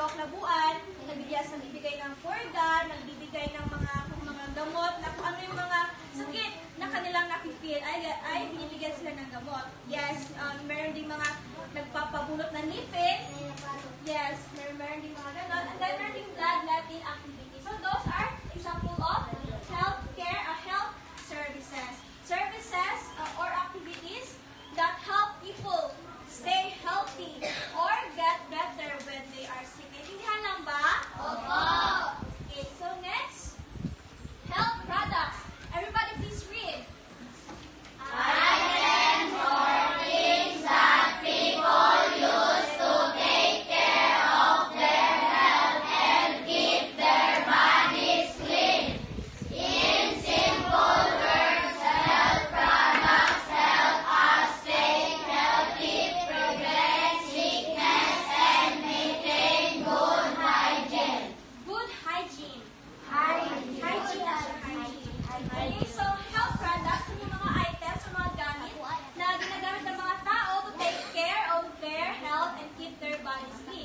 kaklabuan, nagbibigay ng purga, nagbibigay ng mga gamot, na kung ano yung mga sakit na kanilang nafe-feel, ay binibigyan sila ng gamot. Yes, meron din mga nagpapabunot ng ngipin. Yes, meron din mga ganon. And then meron din bloodletting activities. So those are example of healthcare, health services. Services or activities that help people stay healthy or get better when they are sick. Naintindihan lang ba? Opo! Okay, so next, health products. Everybody please read. Items or things that people use to take care of their health and keep their bodies clean. In simple words, health products help us stay healthy, prevent sickness, and maintain good hygiene. Good hygiene. Hygiene. Okay, so health products, yung mga items o mga gamit na ginagamit ng mga tao to take care of their health and keep their bodies clean.